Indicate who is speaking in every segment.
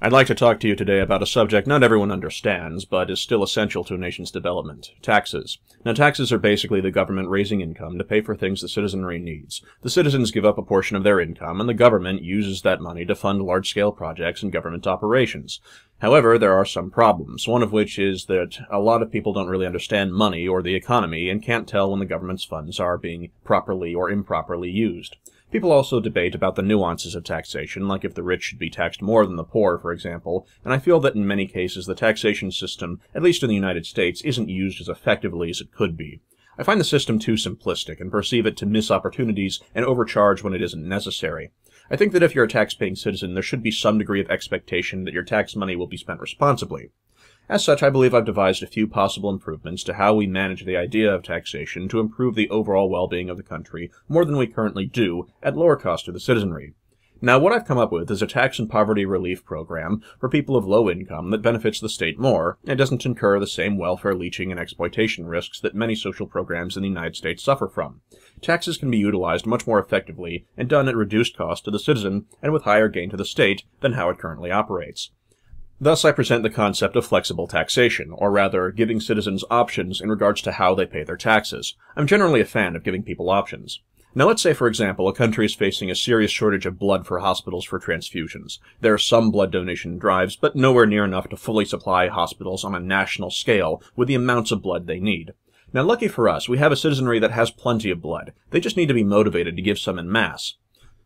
Speaker 1: I'd like to talk to you today about a subject not everyone understands, but is still essential to a nation's development: taxes. Now, taxes are basically the government raising income to pay for things the citizenry needs. The citizens give up a portion of their income, and the government uses that money to fund large-scale projects and government operations. However, there are some problems, one of which is that a lot of people don't really understand money or the economy and can't tell when the government's funds are being properly or improperly used. People also debate about the nuances of taxation, like if the rich should be taxed more than the poor, for example, and I feel that in many cases the taxation system, at least in the United States, isn't used as effectively as it could be. I find the system too simplistic and perceive it to miss opportunities and overcharge when it isn't necessary. I think that if you're a tax-paying citizen, there should be some degree of expectation that your tax money will be spent responsibly. As such, I believe I've devised a few possible improvements to how we manage the idea of taxation to improve the overall well-being of the country more than we currently do, at lower cost to the citizenry. Now, what I've come up with is a tax and poverty relief program for people of low income that benefits the state more and doesn't incur the same welfare leeching and exploitation risks that many social programs in the United States suffer from. Taxes can be utilized much more effectively and done at reduced cost to the citizen and with higher gain to the state than how it currently operates. Thus, I present the concept of flexible taxation, or rather, giving citizens options in regards to how they pay their taxes. I'm generally a fan of giving people options. Now, let's say, for example, a country is facing a serious shortage of blood for hospitals for transfusions. There are some blood donation drives, but nowhere near enough to fully supply hospitals on a national scale with the amounts of blood they need. Now, lucky for us, we have a citizenry that has plenty of blood. They just need to be motivated to give some en masse.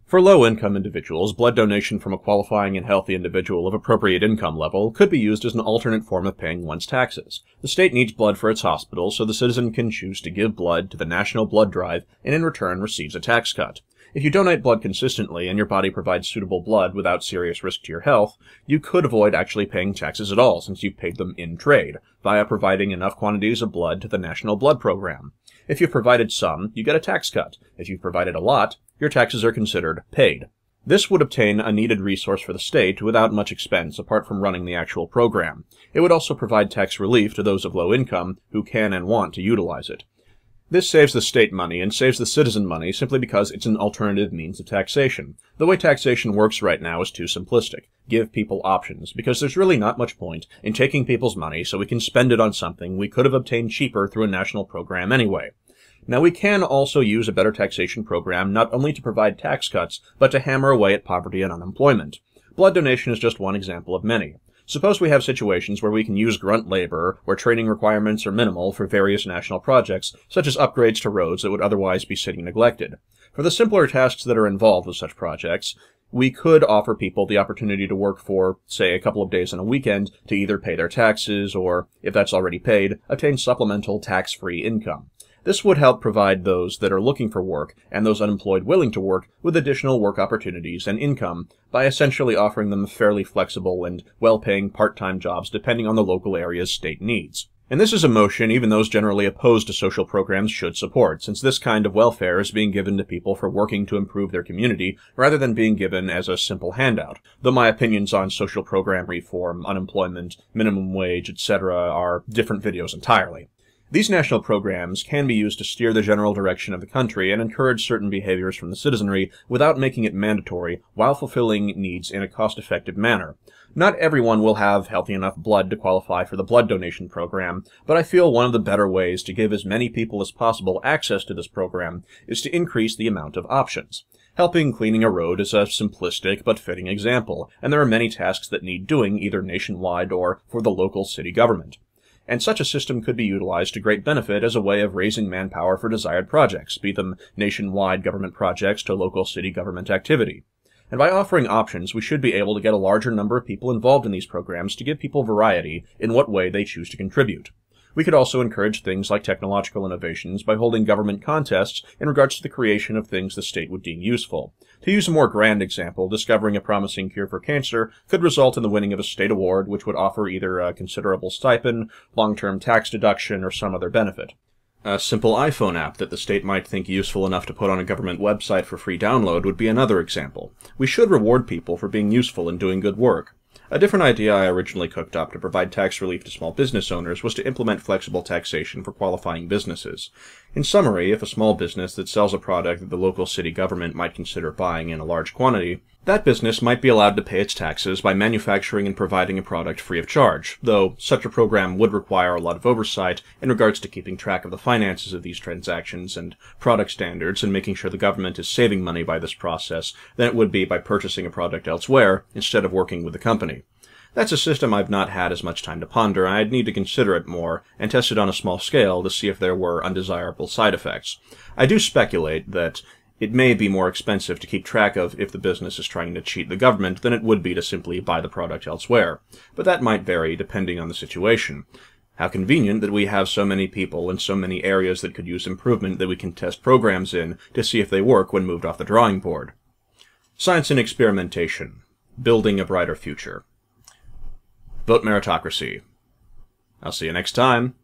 Speaker 1: For low-income individuals, blood donation from a qualifying and healthy individual of appropriate income level could be used as an alternate form of paying one's taxes. The state needs blood for its hospitals, so the citizen can choose to give blood to the National Blood Drive and in return receives a tax cut. If you donate blood consistently and your body provides suitable blood without serious risk to your health, you could avoid actually paying taxes at all since you paid them in trade, via providing enough quantities of blood to the National Blood Program. If you've provided some, you get a tax cut. If you've provided a lot, your taxes are considered paid. This would obtain a needed resource for the state without much expense apart from running the actual program. It would also provide tax relief to those of low income who can and want to utilize it. This saves the state money and saves the citizen money simply because it's an alternative means of taxation. The way taxation works right now is too simplistic. Give people options, because there's really not much point in taking people's money so we can spend it on something we could have obtained cheaper through a national program anyway. Now, we can also use a better taxation program not only to provide tax cuts, but to hammer away at poverty and unemployment. Blood donation is just one example of many. Suppose we have situations where we can use grunt labor, where training requirements are minimal for various national projects, such as upgrades to roads that would otherwise be sitting neglected. For the simpler tasks that are involved with such projects, we could offer people the opportunity to work for, say, a couple of days on a weekend to either pay their taxes or, if that's already paid, obtain supplemental tax-free income. This would help provide those that are looking for work and those unemployed willing to work with additional work opportunities and income by essentially offering them fairly flexible and well-paying part-time jobs depending on the local area's state needs. And this is a motion even those generally opposed to social programs should support, since this kind of welfare is being given to people for working to improve their community rather than being given as a simple handout, though my opinions on social program reform, unemployment, minimum wage, etc. are different videos entirely. These national programs can be used to steer the general direction of the country and encourage certain behaviors from the citizenry without making it mandatory while fulfilling needs in a cost-effective manner. Not everyone will have healthy enough blood to qualify for the blood donation program, but I feel one of the better ways to give as many people as possible access to this program is to increase the amount of options. Helping cleaning a road is a simplistic but fitting example, and there are many tasks that need doing either nationwide or for the local city government. And such a system could be utilized to great benefit as a way of raising manpower for desired projects, be them nationwide government projects to local city government activity. And by offering options, we should be able to get a larger number of people involved in these programs to give people variety in what way they choose to contribute. We could also encourage things like technological innovations by holding government contests in regards to the creation of things the state would deem useful. To use a more grand example, discovering a promising cure for cancer could result in the winning of a state award which would offer either a considerable stipend, long-term tax deduction, or some other benefit. A simple iPhone app that the state might think useful enough to put on a government website for free download would be another example. We should reward people for being useful and doing good work. A different idea I originally cooked up to provide tax relief to small business owners was to implement flexible taxation for qualifying businesses. In summary, if a small business that sells a product that the local city government might consider buying in a large quantity That business might be allowed to pay its taxes by manufacturing and providing a product free of charge, though such a program would require a lot of oversight in regards to keeping track of the finances of these transactions and product standards and making sure the government is saving money by this process than it would be by purchasing a product elsewhere instead of working with the company. That's a system I've not had as much time to ponder, and I'd need to consider it more and test it on a small scale to see if there were undesirable side effects. I do speculate that it may be more expensive to keep track of if the business is trying to cheat the government than it would be to simply buy the product elsewhere, but that might vary depending on the situation. How convenient that we have so many people in so many areas that could use improvement that we can test programs in to see if they work when moved off the drawing board. Science and experimentation. Building a brighter future. Vote meritocracy. I'll see you next time.